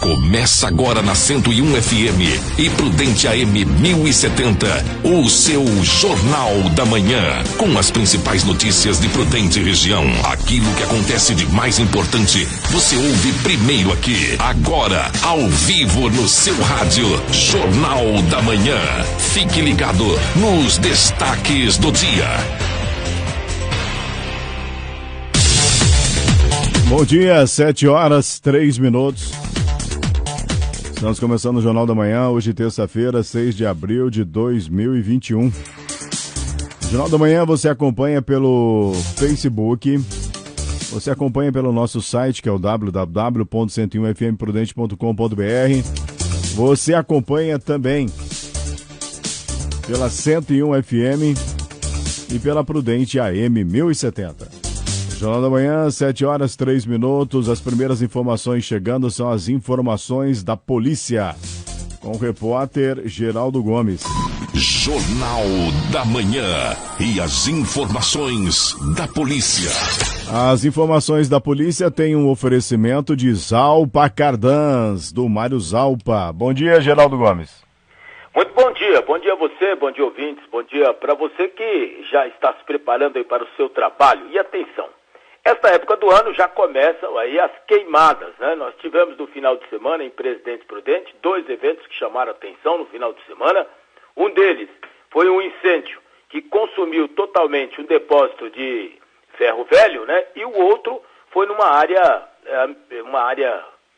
Começa agora na 101 FM e Prudente AM 1070, o seu Jornal da Manhã, com as principais notícias de Prudente região. Aquilo que acontece de mais importante, você ouve primeiro aqui, agora, ao vivo no seu rádio, Jornal da Manhã. Fique ligado nos destaques do dia. Bom dia, 7h03. Estamos começando o Jornal da Manhã, hoje terça-feira, 6 de abril de 2021. O Jornal da Manhã você acompanha pelo Facebook, você acompanha pelo nosso site, que é o www.101fmprudente.com.br. Você acompanha também pela 101 FM e pela Prudente AM 1070. Jornal da Manhã, 7h03. As primeiras informações chegando são as informações da polícia. Com o repórter Geraldo Gomes. Jornal da Manhã e as informações da polícia. As informações da polícia têm um oferecimento de Zalpa Cardans, do Mário Zalpa. Bom dia, Geraldo Gomes. Muito bom dia a você, bom dia ouvintes, bom dia para você que já está se preparando aí para o seu trabalho. E atenção, esta época do ano já começam aí as queimadas, né? Nós tivemos no final de semana em Presidente Prudente 2 eventos que chamaram atenção no final de semana. Um deles foi um incêndio que consumiu totalmente um depósito de ferro velho, né? E o outro foi numa área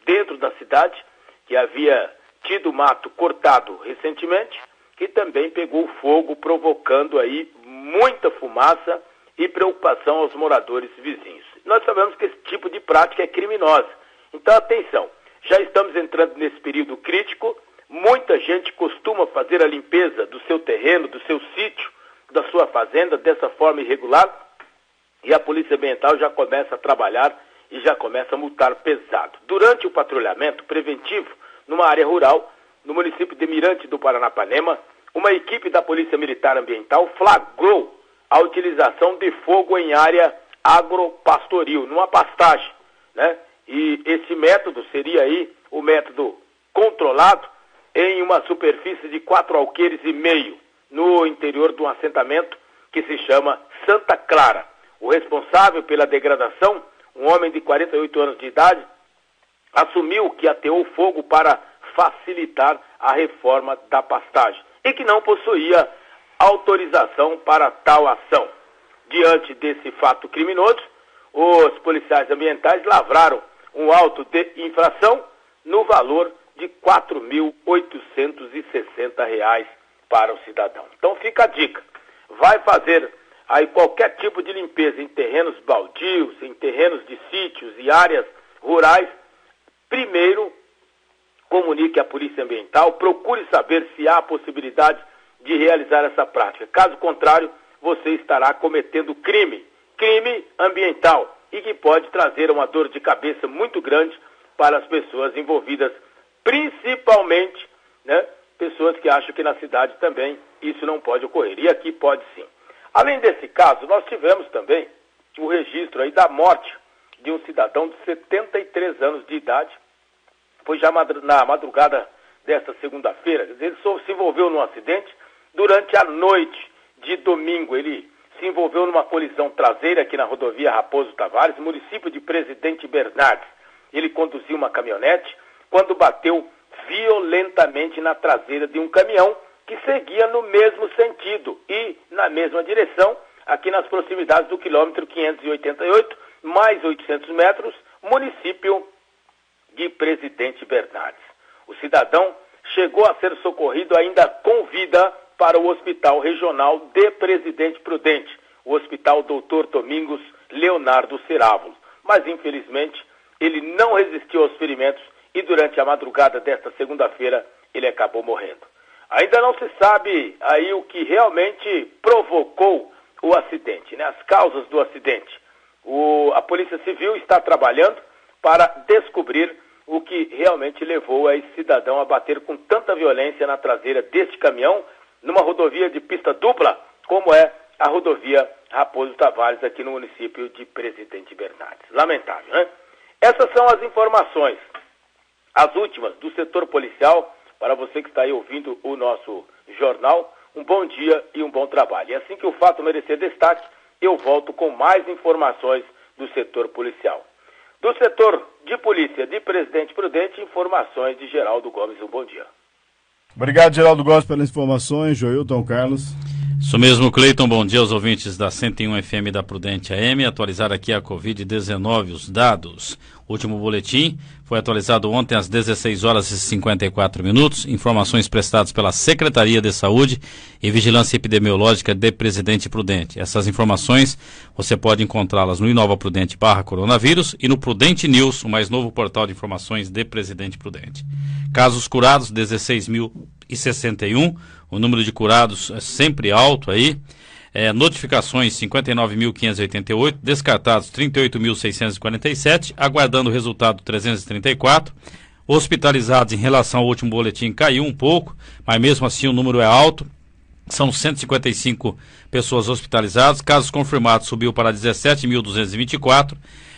dentro da cidade que havia tido mato cortado recentemente, que também pegou fogo, provocando aí muita fumaça e preocupação aos moradores vizinhos. Nós sabemos que esse tipo de prática é criminosa. Então, atenção, já estamos entrando nesse período crítico. Muita gente costuma fazer a limpeza do seu terreno, do seu sítio, da sua fazenda, dessa forma irregular, e a Polícia Ambiental já começa a trabalhar e já começa a multar pesado. Durante o patrulhamento preventivo, numa área rural, no município de Mirante do Paranapanema, uma equipe da Polícia Militar Ambiental flagrou a utilização de fogo em área agropastoril, numa pastagem, né? E esse método seria aí o método controlado em uma superfície de 4,5 alqueires, no interior de um assentamento que se chama Santa Clara. O responsável pela degradação, um homem de 48 anos de idade, assumiu que ateou fogo para facilitar a reforma da pastagem e que não possuía autorização para tal ação. Diante desse fato criminoso, os policiais ambientais lavraram um auto de infração no valor de R$ 4.860 para o cidadão. Então fica a dica, vai fazer aí qualquer tipo de limpeza em terrenos baldios, em terrenos de sítios e áreas rurais, primeiro comunique à Polícia Ambiental, procure saber se há possibilidade de realizar essa prática. Caso contrário, você estará cometendo crime ambiental, e que pode trazer uma dor de cabeça muito grande para as pessoas envolvidas, principalmente, né, pessoas que acham que na cidade também isso não pode ocorrer, e aqui pode sim. Além desse caso, nós tivemos também o registro aí da morte de um cidadão de 73 anos de idade. Foi já na madrugada desta segunda-feira. Ele se envolveu num acidente durante a noite de domingo. Ele se envolveu numa colisão traseira aqui na rodovia Raposo Tavares, município de Presidente Bernardes. Ele conduziu uma caminhonete quando bateu violentamente na traseira de um caminhão que seguia no mesmo sentido e na mesma direção, aqui nas proximidades do quilômetro 588, mais 800 metros, município de Presidente Bernardes. O cidadão chegou a ser socorrido ainda com vida para o Hospital Regional de Presidente Prudente, o Hospital Dr. Domingos Leonardo Cerávulo. Mas, infelizmente, ele não resistiu aos ferimentos e durante a madrugada desta segunda-feira ele acabou morrendo. Ainda não se sabe aí o que realmente provocou o acidente, né? As causas do acidente. A Polícia Civil está trabalhando para descobrir o que realmente levou esse cidadão a bater com tanta violência na traseira deste caminhão, numa rodovia de pista dupla, como é a rodovia Raposo Tavares, aqui no município de Presidente Bernardes. Lamentável, né? Essas são as informações. as últimas do setor policial. Para você que está aí ouvindo o nosso jornal, um bom dia e um bom trabalho. E assim que o fato merecer destaque, eu volto com mais informações do setor policial. Do setor de polícia de Presidente Prudente, informações de Geraldo Gomes. Um bom dia. Obrigado, Geraldo Gomes, pelas informações. Joilton Carlos. Isso mesmo, Cleiton. Bom dia aos ouvintes da 101 FM da Prudente AM. Atualizar aqui a Covid-19, os dados. O último boletim foi atualizado ontem às 16 horas e 54 minutos. Informações prestadas pela Secretaria de Saúde e Vigilância Epidemiológica de Presidente Prudente. Essas informações você pode encontrá-las no Inova Prudente /coronavírus e no Prudente News, o mais novo portal de informações de Presidente Prudente. Casos curados, 16.061. O número de curados é sempre alto aí. Notificações 59.588, descartados 38.647, aguardando o resultado 334. Hospitalizados em relação ao último boletim caiu um pouco, mas mesmo assim o número é alto. São 155 pessoas hospitalizadas, casos confirmados subiu para 17.224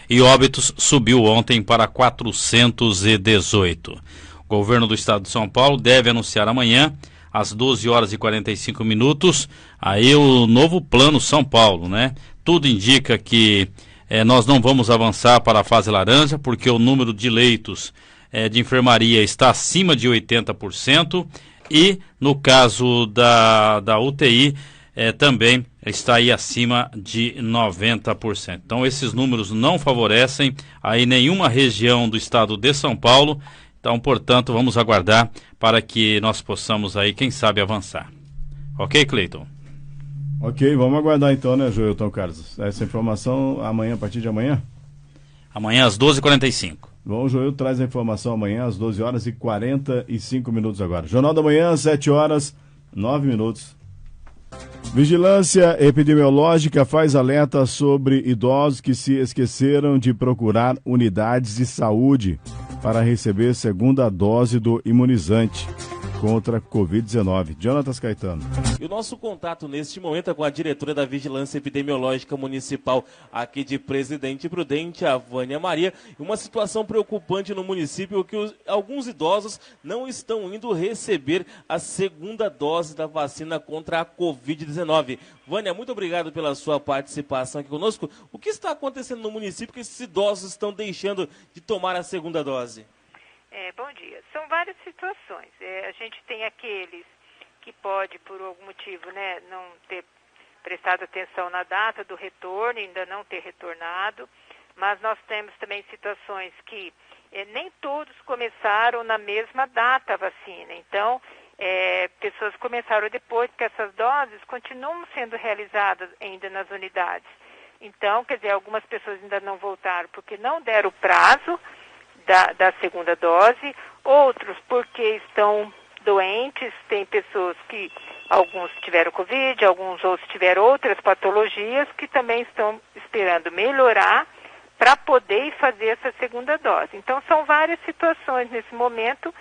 e óbitos subiu ontem para 418. O governo do estado de São Paulo deve anunciar amanhã, às 12 horas e 45 minutos, aí o novo plano São Paulo, né? Tudo indica que nós não vamos avançar para a fase laranja, porque o número de leitos de enfermaria está acima de 80%, e no caso da UTI também está aí acima de 90%. Então esses números não favorecem aí nenhuma região do estado de São Paulo. Então, portanto, vamos aguardar para que nós possamos aí, quem sabe, avançar. Ok, Cleiton? Ok, vamos aguardar então, né, Joilton Carlos? Essa informação amanhã, a partir de amanhã? Amanhã às 12h45. Bom, o Joilton traz a informação amanhã às 12 horas e 45 minutos agora. Jornal da Manhã, 7 horas, 9 minutos. Vigilância Epidemiológica faz alerta sobre idosos que se esqueceram de procurar unidades de saúde para receber segunda dose do imunizante contra a Covid-19. Jonatas Caetano. E o nosso contato neste momento é com a diretora da Vigilância Epidemiológica Municipal aqui de Presidente Prudente, a Vânia Maria. Uma situação preocupante no município, que alguns idosos não estão indo receber a segunda dose da vacina contra a Covid-19. Vânia, muito obrigado pela sua participação aqui conosco. O que está acontecendo no município que esses idosos estão deixando de tomar a segunda dose? Bom dia. São várias situações. A gente tem aqueles que pode, por algum motivo, né, não ter prestado atenção na data do retorno, ainda não ter retornado, mas nós temos também situações que nem todos começaram na mesma data a vacina. Então, pessoas começaram depois, porque essas doses continuam sendo realizadas ainda nas unidades. Então, quer dizer, algumas pessoas ainda não voltaram porque não deram o prazo da segunda dose, outros porque estão doentes, tem pessoas que, alguns tiveram Covid, alguns outros tiveram outras patologias que também estão esperando melhorar para poder fazer essa segunda dose. Então são várias situações nesse momento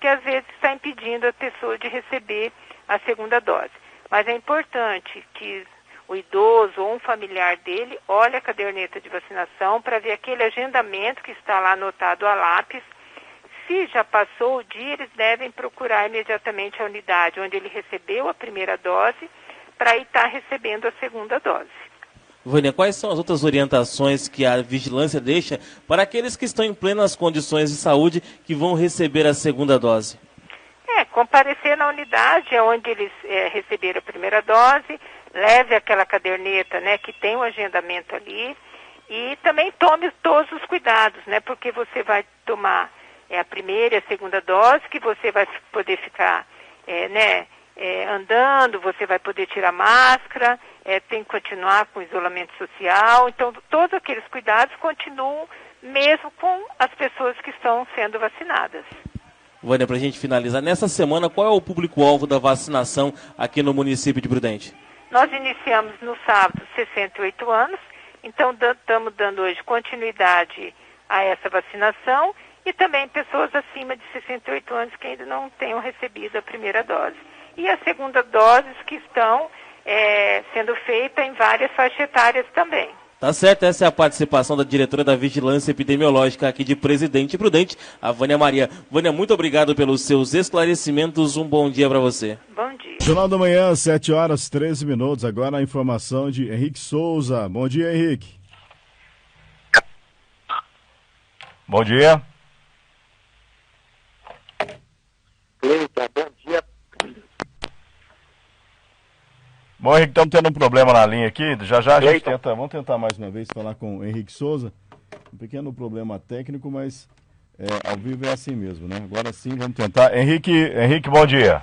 que às vezes está impedindo a pessoa de receber a segunda dose. Mas é importante que o idoso ou um familiar dele olhe a caderneta de vacinação para ver aquele agendamento que está lá anotado a lápis. Se já passou o dia, eles devem procurar imediatamente a unidade onde ele recebeu a primeira dose para estar recebendo a segunda dose. Vânia, quais são as outras orientações que a vigilância deixa para aqueles que estão em plenas condições de saúde que vão receber a segunda dose? Comparecer na unidade onde eles receberam a primeira dose, leve aquela caderneta, né, que tem o agendamento ali, e também tome todos os cuidados, né, porque você vai tomar a primeira e a segunda dose, que você vai poder ficar andando, você vai poder tirar máscara, tem que continuar com isolamento social. Então, todos aqueles cuidados continuam mesmo com as pessoas que estão sendo vacinadas. Vânia, para a gente finalizar, nessa semana, qual é o público-alvo da vacinação aqui no município de Prudente? Nós iniciamos no sábado 68 anos, então estamos dando hoje continuidade a essa vacinação e também pessoas acima de 68 anos que ainda não tenham recebido a primeira dose. E a segunda dose que estão sendo feita em várias faixas etárias também. Tá certo, essa é a participação da diretora da Vigilância Epidemiológica aqui de Presidente Prudente, a Vânia Maria. Vânia, muito obrigado pelos seus esclarecimentos, um bom dia para você. Bom dia. Jornal da Manhã, 7h13. Agora a informação de Henrique Souza. Bom dia, Henrique. Bom dia. Cleiton, bom dia. Bom, Henrique, estamos tendo um problema na linha aqui. Já a gente tenta. Vamos tentar mais uma vez falar com o Henrique Souza. Um pequeno problema técnico, mas ao vivo é assim mesmo, né? Agora sim, vamos tentar. Henrique, bom dia.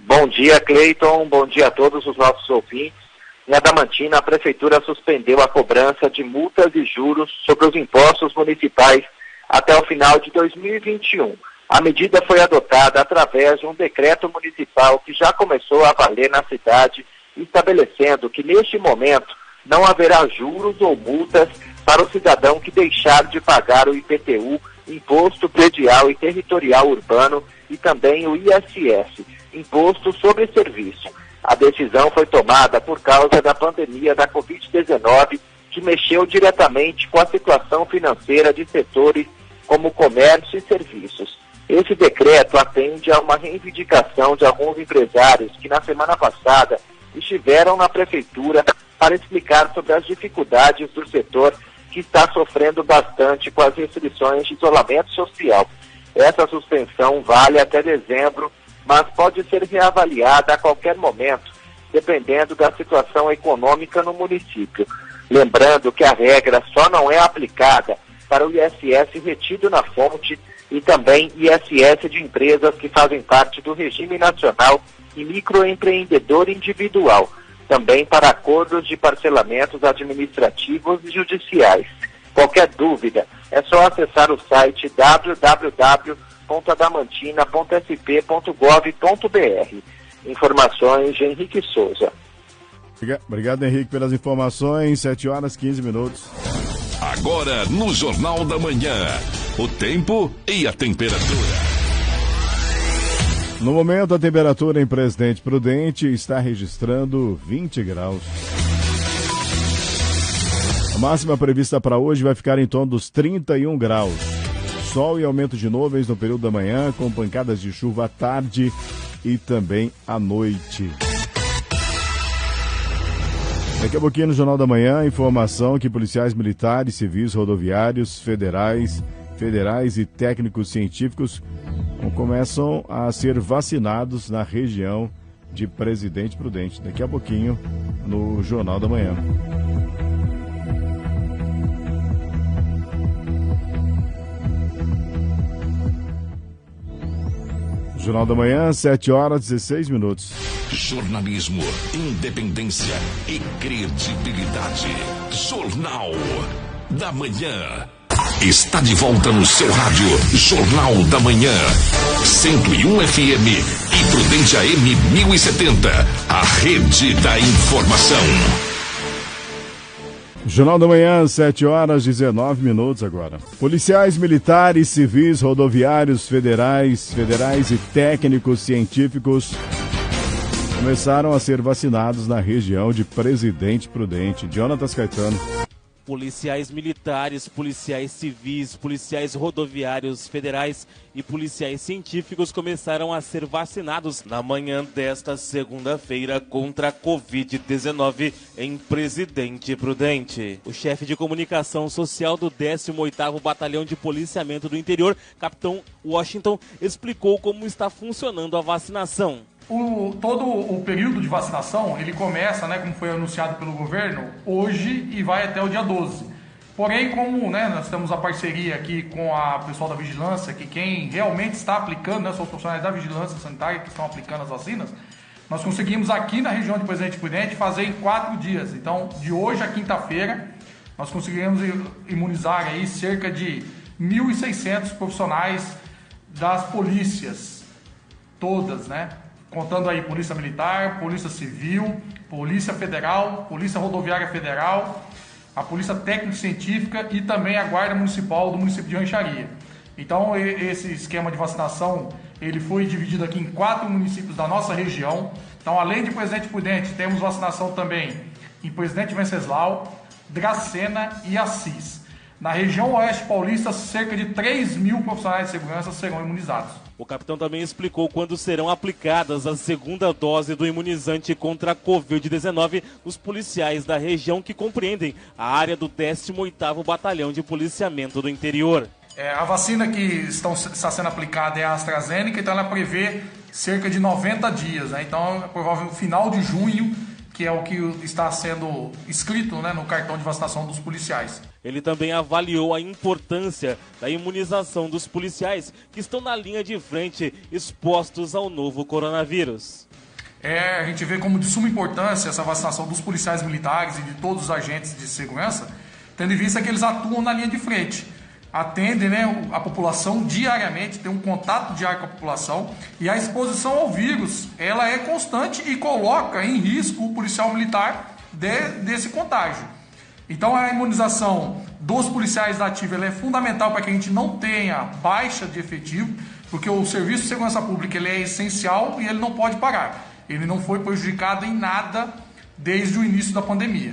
Bom dia, Cleiton. Bom dia a todos os nossos ouvintes. Em Adamantina, a Prefeitura suspendeu a cobrança de multas e juros sobre os impostos municipais até o final de 2021. A medida foi adotada através de um decreto municipal que já começou a valer na cidade, estabelecendo que neste momento não haverá juros ou multas para o cidadão que deixar de pagar o IPTU, Imposto Predial e Territorial Urbano, e também o ISS, Imposto sobre Serviço. A decisão foi tomada por causa da pandemia da Covid-19, que mexeu diretamente com a situação financeira de setores como comércio e serviços. Esse decreto atende a uma reivindicação de alguns empresários que na semana passada estiveram na Prefeitura para explicar sobre as dificuldades do setor que está sofrendo bastante com as restrições de isolamento social. Essa suspensão vale até dezembro, mas pode ser reavaliada a qualquer momento, dependendo da situação econômica no município. Lembrando que a regra só não é aplicada para o ISS retido na fonte e também ISS de empresas que fazem parte do Regime Nacional e microempreendedor individual, também para acordos de parcelamentos administrativos e judiciais. Qualquer dúvida, é só acessar o site www.adamantina.sp.gov.br. Informações de Henrique Souza. Obrigado, Henrique, pelas informações. 7h15. Agora no Jornal da Manhã, o tempo e a temperatura. No momento, a temperatura em Presidente Prudente está registrando 20 graus. A máxima prevista para hoje vai ficar em torno dos 31 graus. Sol e aumento de nuvens no período da manhã, com pancadas de chuva à tarde e também à noite. Daqui a pouquinho no Jornal da Manhã, informação que policiais militares, civis, rodoviários, federais e técnicos científicos começam a ser vacinados na região de Presidente Prudente. Daqui a pouquinho no Jornal da Manhã. Jornal da Manhã, 7h16. Jornalismo, independência e credibilidade. Jornal da Manhã. Está de volta no seu rádio, Jornal da Manhã. 101 FM e Prudente AM 1070. A rede da informação. Jornal da Manhã, 7h19 agora. Policiais militares, civis, rodoviários, federais e técnicos científicos começaram a ser vacinados na região de Presidente Prudente. Jonatas Caetano. Policiais militares, policiais civis, policiais rodoviários federais e policiais científicos começaram a ser vacinados na manhã desta segunda-feira contra a Covid-19 em Presidente Prudente. O chefe de comunicação social do 18º Batalhão de Policiamento do Interior, Capitão Washington, explicou como está funcionando a vacinação. Todo o período de vacinação, ele começa, como foi anunciado pelo governo, hoje e vai até o dia 12. Porém, como nós temos a parceria aqui com a pessoal da vigilância, que quem realmente está aplicando, são os profissionais da vigilância sanitária que estão aplicando as vacinas, nós conseguimos aqui na região de Presidente Prudente fazer em 4 dias. Então, de hoje a quinta-feira, nós conseguimos imunizar aí cerca de 1.600 profissionais das polícias, todas, contando aí Polícia Militar, Polícia Civil, Polícia Federal, Polícia Rodoviária Federal, a Polícia Técnico-Científica e também a Guarda Municipal do município de Rancharia. Então, esse esquema de vacinação, ele foi dividido aqui em 4 municípios da nossa região. Então, além de Presidente Prudente, temos vacinação também em Presidente Venceslau, Dracena e Assis. Na região oeste paulista, cerca de 3 mil profissionais de segurança serão imunizados. O capitão também explicou quando serão aplicadas a segunda dose do imunizante contra a Covid-19 nos policiais da região que compreendem a área do 18º Batalhão de Policiamento do Interior. A vacina que está sendo aplicada é a AstraZeneca, então ela prevê cerca de 90 dias. Né? Então é provável no final de junho, que é o que está sendo escrito, né, no cartão de vacinação dos policiais. Ele também avaliou a importância da imunização dos policiais que estão na linha de frente expostos ao novo coronavírus. A gente vê como de suma importância essa vacinação dos policiais militares e de todos os agentes de segurança, tendo em vista que eles atuam na linha de frente. Atendem, né, a população diariamente, tem um contato diário com a população, e a exposição ao vírus ela é constante e coloca em risco o policial militar desse contágio. Então a imunização dos policiais da ativa ela é fundamental para que a gente não tenha baixa de efetivo, porque o Serviço de Segurança Pública ele é essencial e ele não pode parar. Ele não foi prejudicado em nada desde o início da pandemia.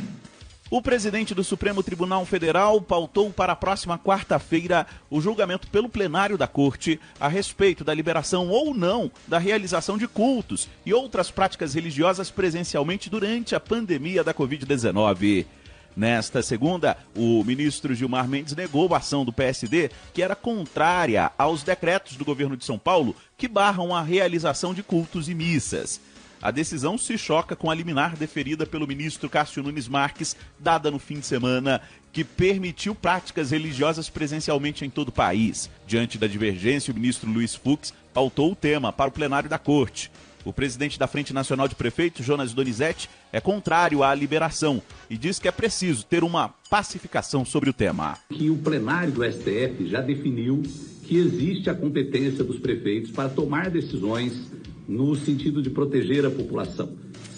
O presidente do Supremo Tribunal Federal pautou para a próxima quarta-feira o julgamento pelo plenário da Corte a respeito da liberação ou não da realização de cultos e outras práticas religiosas presencialmente durante a pandemia da Covid-19. Nesta segunda, o ministro Gilmar Mendes negou a ação do PSD, que era contrária aos decretos do governo de São Paulo que barram a realização de cultos e missas. A decisão se choca com a liminar deferida pelo ministro Cássio Nunes Marques, dada no fim de semana, que permitiu práticas religiosas presencialmente em todo o país. Diante da divergência, o ministro Luiz Fux pautou o tema para o plenário da Corte. O presidente da Frente Nacional de Prefeitos, Jonas Donizete, é contrário à liberação e diz que é preciso ter uma pacificação sobre o tema. Que o plenário do STF já definiu que existe a competência dos prefeitos para tomar decisões no sentido de proteger a população,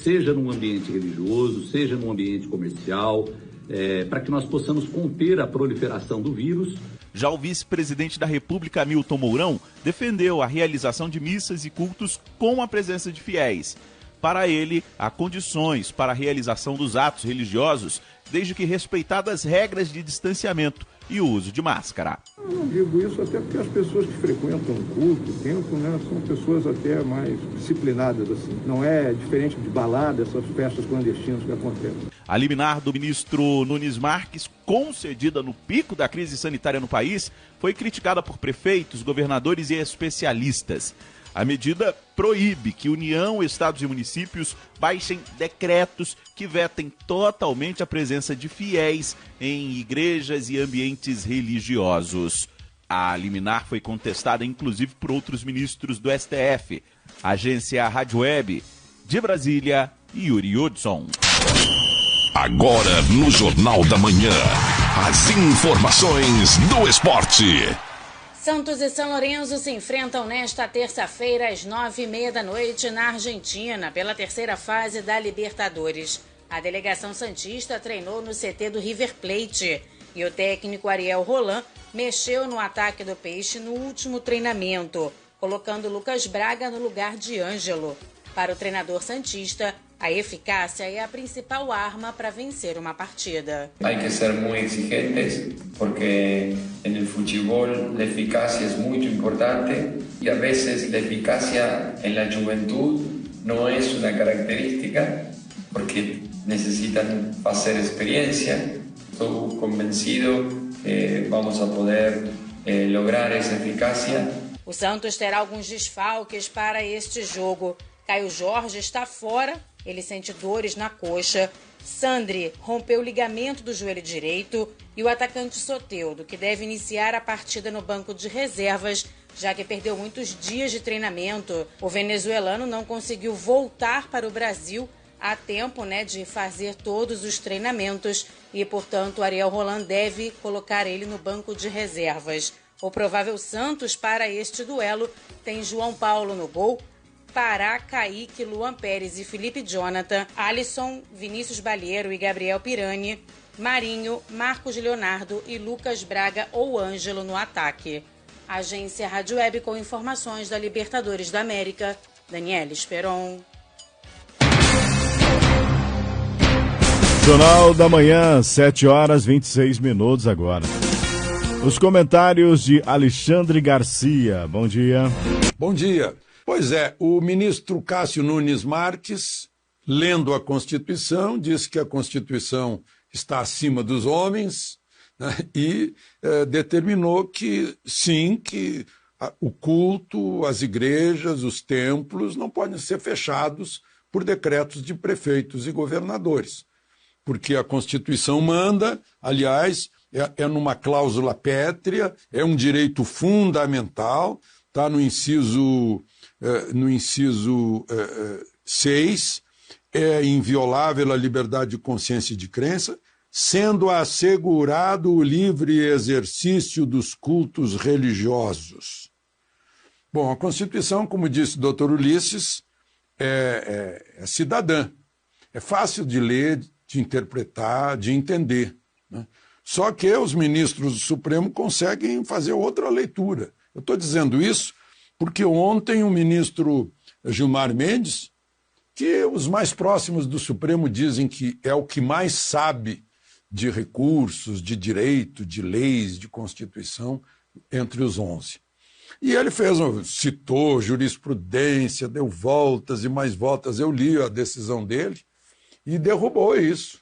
seja num ambiente religioso, seja num ambiente comercial, para que nós possamos conter a proliferação do vírus. Já o vice-presidente da República, Hamilton Mourão, defendeu a realização de missas e cultos com a presença de fiéis. Para ele, há condições para a realização dos atos religiosos, desde que respeitadas regras de distanciamento e o uso de máscara. Eu não digo isso até porque as pessoas que frequentam o culto, o templo, né, são pessoas até mais disciplinadas, assim. Não é diferente de balada, essas festas clandestinas que acontecem. A liminar do ministro Nunes Marques, concedida no pico da crise sanitária no país, foi criticada por prefeitos, governadores e especialistas. A medida proíbe que União, estados e municípios baixem decretos que vetem totalmente a presença de fiéis em igrejas e ambientes religiosos. A liminar foi contestada inclusive por outros ministros do STF. Agência Rádio Web, de Brasília, Yuri Hudson. Agora no Jornal da Manhã, as informações do esporte. Santos e São Lourenço se enfrentam nesta terça-feira às 9h30 da noite na Argentina, pela terceira fase da Libertadores. A delegação santista treinou no CT do River Plate e o técnico Ariel Roland mexeu no ataque do Peixe no último treinamento, colocando Lucas Braga no lugar de Ângelo. Para o treinador santista, a eficácia é a principal arma para vencer uma partida. Hay que ser muy exigentes porque en el fútbol la eficacia es muy importante y a veces la eficacia en la juventud no es una característica porque necesitan hacer experiencia. Estoy convencido que vamos a poder lograr esa eficacia. O Santos terá alguns desfalques para este jogo. Caio Jorge está fora, ele sente dores na coxa. Sandri rompeu o ligamento do joelho direito e o atacante Soteldo, que deve iniciar a partida no banco de reservas, já que perdeu muitos dias de treinamento. O venezuelano não conseguiu voltar para o Brasil a tempo, de fazer todos os treinamentos e, portanto, Ariel Roland deve colocar ele no banco de reservas. O provável Santos para este duelo tem João Paulo no gol, Pará, Kaique, Luan Pérez e Felipe Jonathan, Alisson, Vinícius Balheiro e Gabriel Pirani, Marinho, Marcos Leonardo e Lucas Braga ou Ângelo no ataque. Agência Rádio Web com informações da Libertadores da América, Daniela Esperon. Jornal da Manhã, 7h26 agora. Os comentários de Alexandre Garcia. Bom dia. Bom dia. Pois é, o ministro Cássio Nunes Marques, lendo a Constituição, disse que a Constituição está acima dos homens, né, e determinou que, sim, que o culto, as igrejas, os templos não podem ser fechados por decretos de prefeitos e governadores. Porque a Constituição manda, aliás, é numa cláusula pétrea, é um direito fundamental, está no inciso 6, é inviolável a liberdade de consciência e de crença, sendo assegurado o livre exercício dos cultos religiosos. Bom, a Constituição, como disse o doutor Ulisses, é cidadã. É fácil de ler, de interpretar, de entender, né? Só que os ministros do Supremo conseguem fazer outra leitura. Eu estou dizendo isso porque ontem o ministro Gilmar Mendes, que os mais próximos do Supremo dizem que é o que mais sabe de recursos, de direito, de leis, de Constituição, entre os 11. E ele citou jurisprudência, deu voltas e mais voltas. Eu li a decisão dele e derrubou isso.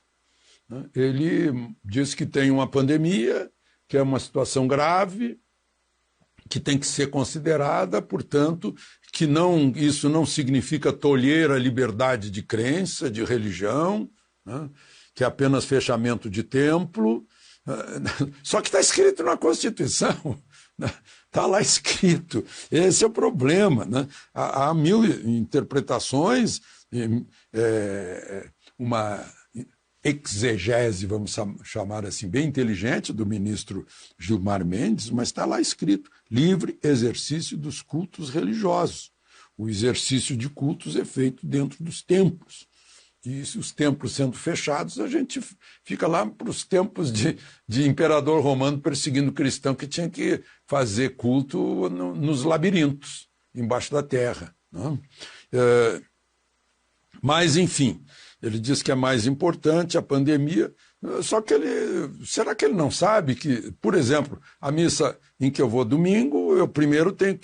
Ele disse que tem uma pandemia, que é uma situação grave, que tem que ser considerada, portanto, que isso não significa tolher a liberdade de crença, de religião, né, que é apenas fechamento de templo. Só que está escrito na Constituição, está lá escrito. Esse é o problema, né? Há mil interpretações, uma exegese, vamos chamar assim, bem inteligente do ministro Gilmar Mendes, mas está lá escrito, livre exercício dos cultos religiosos. O exercício de cultos é feito dentro dos templos. E se os templos sendo fechados, a gente fica lá para os tempos de imperador romano perseguindo cristão que tinha que fazer culto nos labirintos, embaixo da terra, né? Mas, enfim, ele diz que é mais importante a pandemia, só que será que ele não sabe que, por exemplo, a missa em que eu vou domingo, eu primeiro tenho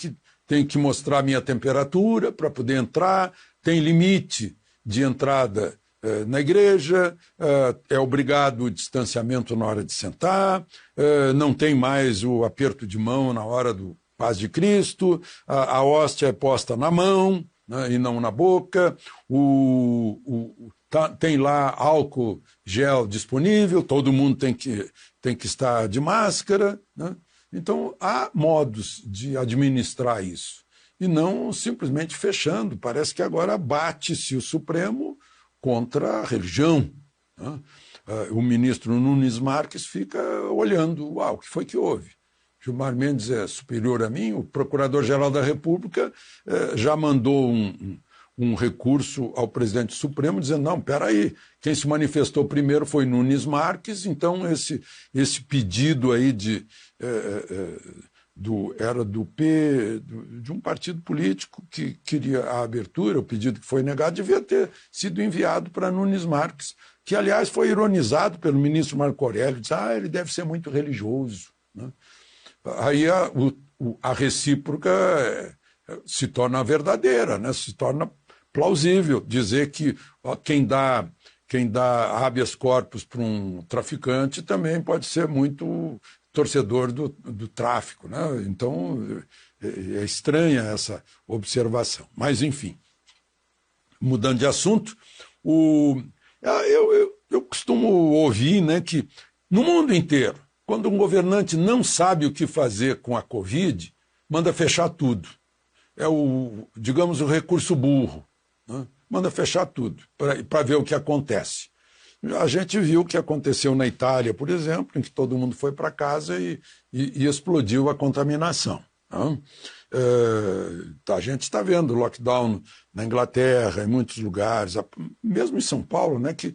que mostrar a minha temperatura para poder entrar, tem limite de entrada na igreja, é obrigado o distanciamento na hora de sentar, não tem mais o aperto de mão na hora do Paz de Cristo, a hóstia é posta na mão, né, e não na boca, tem lá álcool gel disponível, todo mundo tem que estar de máscara, né? Então há modos de administrar isso, e não simplesmente fechando. Parece que agora bate-se o Supremo contra a religião, né? O ministro Nunes Marques fica olhando, o que foi que houve? Gilmar Mendes é superior a mim, o Procurador-Geral da República já mandou um recurso ao presidente do Supremo dizendo, não, peraí, quem se manifestou primeiro foi Nunes Marques, então esse pedido aí era de um partido político que queria a abertura, o pedido que foi negado devia ter sido enviado para Nunes Marques, que aliás foi ironizado pelo ministro Marco Aurélio, disse, ele deve ser muito religioso, né? Aí a recíproca se torna verdadeira, né? Se torna plausível dizer que quem dá habeas corpus para um traficante também pode ser muito torcedor do tráfico, né? Então é estranha essa observação. Mas, enfim, mudando de assunto, eu costumo ouvir, né, que no mundo inteiro, quando um governante não sabe o que fazer com a Covid, manda fechar tudo. É digamos, o recurso burro, né? Manda fechar tudo para ver o que acontece. A gente viu o que aconteceu na Itália, por exemplo, em que todo mundo foi para casa e explodiu a contaminação, né? A gente está vendo lockdown na Inglaterra, em muitos lugares, mesmo em São Paulo, né, que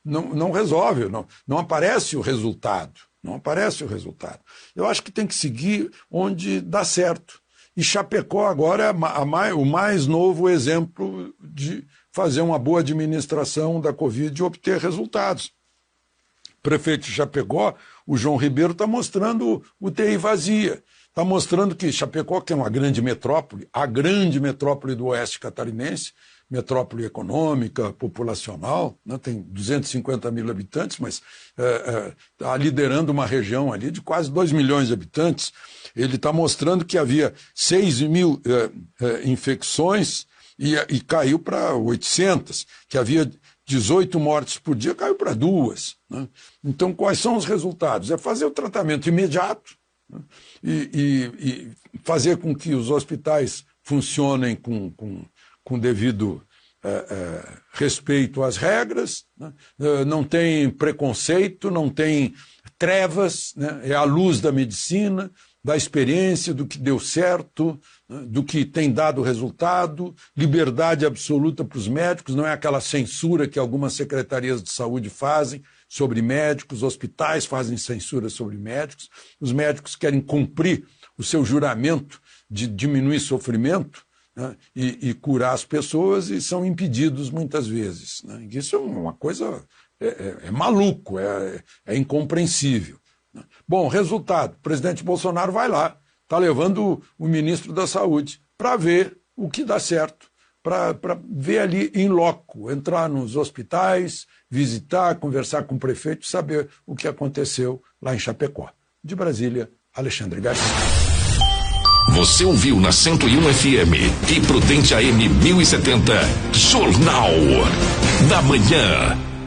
não resolve, não aparece o resultado. Não aparece o resultado. Eu acho que tem que seguir onde dá certo. E Chapecó agora é o mais novo exemplo fazer uma boa administração da Covid e obter resultados. O prefeito de Chapecó, o João Ribeiro, está mostrando UTI vazia. Está mostrando que Chapecó, que é uma grande metrópole, a grande metrópole do oeste catarinense, metrópole econômica, populacional, né, tem 250 mil habitantes, mas está liderando uma região ali de quase 2 milhões de habitantes. Ele está mostrando que havia 6 mil infecções e caiu para 800, que havia 18 mortes por dia, caiu para 2. Né? Então, quais são os resultados? É fazer o tratamento imediato, né? e fazer com que os hospitais funcionem com devido respeito às regras, né? Não tem preconceito, não tem trevas, né? É a luz da medicina, da experiência, do que deu certo, né? Do que tem dado resultado, liberdade absoluta para os médicos, não é aquela censura que algumas secretarias de saúde fazem sobre médicos, hospitais fazem censura sobre médicos, os médicos querem cumprir o seu juramento de diminuir sofrimento, né, e curar as pessoas, e são impedidos muitas vezes. Né? Isso é uma coisa, é maluco, é incompreensível. Né? Bom, resultado, o presidente Bolsonaro vai lá, está levando o ministro da Saúde para ver o que dá certo, para ver ali em loco, entrar nos hospitais, visitar, conversar com o prefeito, saber o que aconteceu lá em Chapecó. De Brasília, Alexandre Garcia. Você ouviu na 101 FM e Prudente AM 1070, Jornal da Manhã.